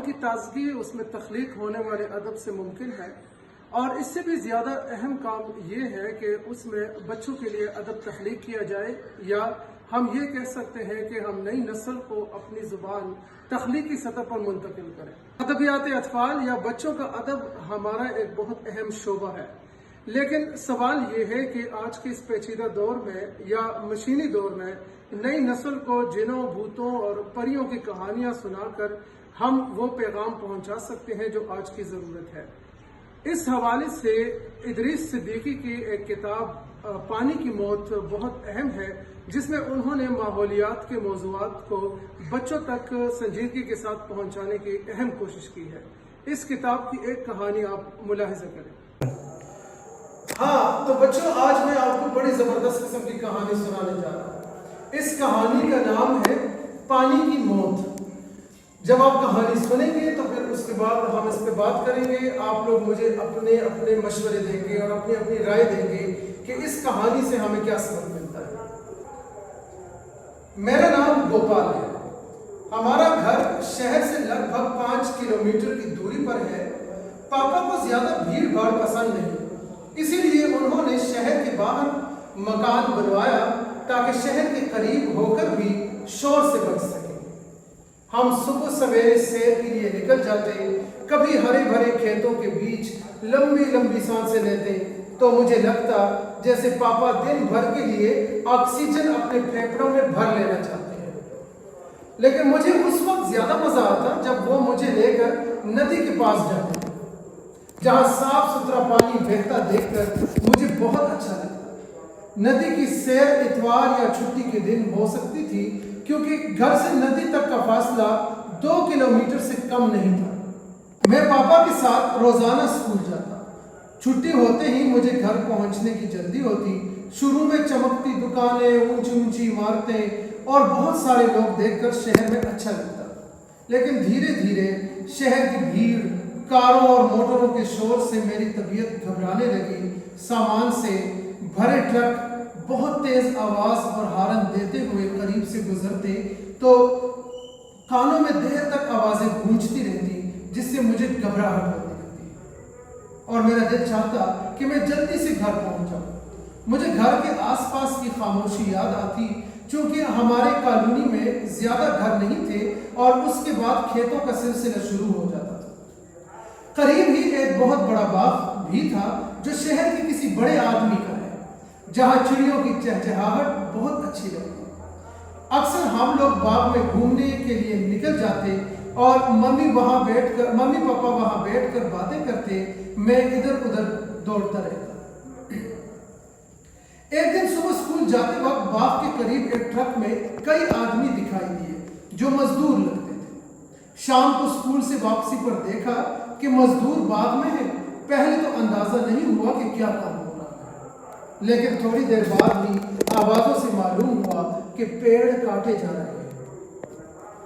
की ताजगी उसमें तख्लीक होने वाले अदब से मुमकिन है, और इससे भी ज़्यादा अहम काम ये है कि उसमें बच्चों के लिए अदब तख्लीक किया जाए, या हम ये कह सकते हैं कि हम नई नस्ल को अपनी ज़ुबान तख्लीकी सतह पर मुंतकिल करें। अदबियात अतफाल या बच्चों का अदब हमारा एक बहुत अहम शोबा है, लेकिन सवाल ये है कि आज के इस पेचीदा दौर में या मशीनी दौर में नई नस्ल को जिनों, भूतों और परियों की कहानियां सुनाकर हम वो पैगाम पहुंचा सकते हैं जो आज की ज़रूरत है। इस हवाले से इदरीस सिद्दीकी की एक किताब पानी की मौत बहुत अहम है, जिसमें उन्होंने माहौलियात के मौज़ूआत को बच्चों तक संजीदगी के साथ पहुंचाने की अहम कोशिश की है। इस किताब की एक कहानी आप मुलाहिजा करें। हाँ तो बच्चों, आज मैं आपको बड़ी ज़बरदस्त किस्म की कहानी सुनाने जा रहा हूँ। इस कहानी का नाम है पानी की मौत। जब आप कहानी सुनेंगे तो फिर उसके बाद हम इस पर बात करेंगे। आप लोग मुझे अपने अपने मशवरे देंगे और अपनी अपनी राय देंगे कि इस कहानी से हमें क्या सबक मिलता है। मेरा नाम गोपाल है। हमारा घर शहर से लगभग 5 किलोमीटर की दूरी पर है। पापा को ज्यादा भीड़ भाड़ पसंद नहीं, इसीलिए उन्होंने शहर के बाहर मकान बनवाया ताकि शहर के करीब होकर भी शोर से बच सके। हम सुबह सवेरे सैर के लिए निकल जाते, कभी हरे भरे खेतों के बीच लंबी लंबी सांसें लेते तो मुझे लगता जैसे पापा दिन भर के लिए ऑक्सीजन अपने फेफड़ों में भर लेना चाहते हैं। लेकिन मुझे उस वक्त ज्यादा मजा आता जब वो मुझे लेकर नदी के पास जाते, जहां साफ सुथरा पानी बहता देखकर मुझे बहुत अच्छा लगता। नदी की सैर इतवार या छुट्टी के दिन हो सकती थी, क्योंकि घर से नदी तक का फासला 2 किलोमीटर से कम नहीं था। मैं पापा के साथ रोजाना स्कूल जाता। छुट्टी होते ही मुझे घर पहुंचने की जल्दी होती। शुरू में चमकती दुकानें, ऊंची ऊंची इमारतें और बहुत सारे लोग देखकर शहर में अच्छा लगता, लेकिन धीरे धीरे शहर की भीड़, कारों और मोटरों के शोर से मेरी तबीयत घबराने लगी। सामान से भरे ट्रक बहुत तेज आवाज और हारन देते हुए करीब से गुजरते तो कानों में देर तक आवाजें गूंजती रहती, जिससे मुझे घबराहट होने लगती और मेरा दिल चाहता कि मैं जल्दी से घर पहुंच जाऊं। मुझे घर के आसपास की खामोशी याद आती, क्योंकि हमारे कॉलोनी में ज्यादा घर नहीं थे और उसके बाद खेतों का सिलसिला शुरू हो जाता था। करीब ही एक बहुत बड़ा बाग भी था जो शहर के किसी बड़े आदमी का है, जहां चिड़ियों की चहचहाहट बहुत अच्छी लगती। अक्सर हम लोग बाग में घूमने के लिए निकल जाते और मम्मी पापा वहां बैठकर बातें करते, मैं इधर उधर दौड़ता रहता। एक दिन सुबह स्कूल जाते वक्त बाग के करीब एक ट्रक में कई आदमी दिखाई दिए जो मजदूर लगते थे। शाम को स्कूल से वापसी पर देखा कि मजदूर बाग में है। पहले तो अंदाजा नहीं हुआ कि क्या काम हो रहा है, लेकिन थोड़ी देर बाद ही आवाजों से मालूम हुआ कि पेड़ काटे जा रहे हैं।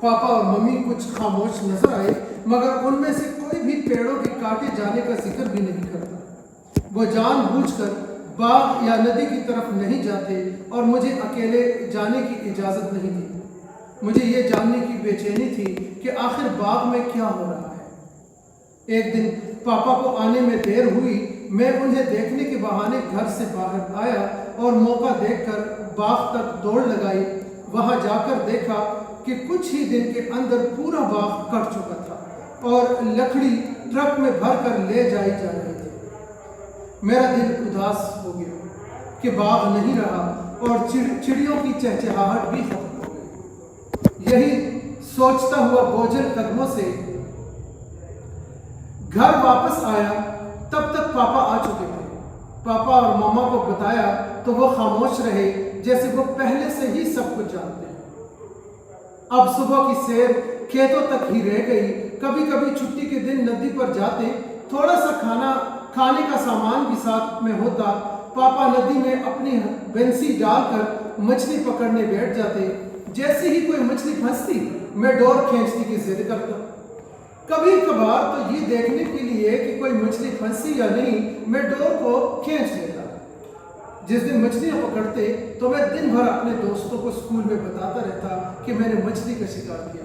पापा और मम्मी कुछ खामोश नजर आए, मगर उनमें से कोई भी पेड़ों के काटे जाने का जिक्र भी नहीं करता। वो जानबूझकर बाग या नदी की तरफ नहीं जाते और मुझे अकेले जाने की इजाजत नहीं दी। मुझे ये जानने की बेचैनी थी कि आखिर बाग में क्या हो रहा है। एक दिन पापा को आने में देर हुई। मैं उन्हें देखने के बहाने घर से बाहर आया और मौका देखकर बाग तक दौड़ लगाई। वहां जाकर देखा कि कुछ ही दिन के अंदर पूरा बाग कट चुका था और लकड़ी ट्रक में भरकर ले जाई जा रही थी। मेरा दिल उदास हो गया कि बाग नहीं रहा और चिड़ियों की चहचहाहट भी खत्म हो गई। यही सोचता हुआ बोझल कदमों से घर वापस आया, तब तक पापा आ चुके थे। पापा और मामा को बताया तो वो खामोश रहे, जैसे वो पहले से ही सब कुछ जानते हैं। अब सुबह की सैर खेतों तक ही रह गई। कभी कभी छुट्टी के दिन नदी पर जाते, थोड़ा सा खाने का सामान भी साथ में होता। पापा नदी में अपनी बंसी डालकर मछली पकड़ने बैठ जाते। जैसे ही कोई मछली फंसती, मैं डोर खींचने की जिद करता। कभी कभार तो ये देखने के लिए कि कोई मछली फंसी या नहीं, मैं डोर को खींच लेता। जिस दिन मछलियां पकड़ते तो मैं दिन भर अपने दोस्तों को स्कूल में बताता रहता कि मैंने मछली का शिकार किया।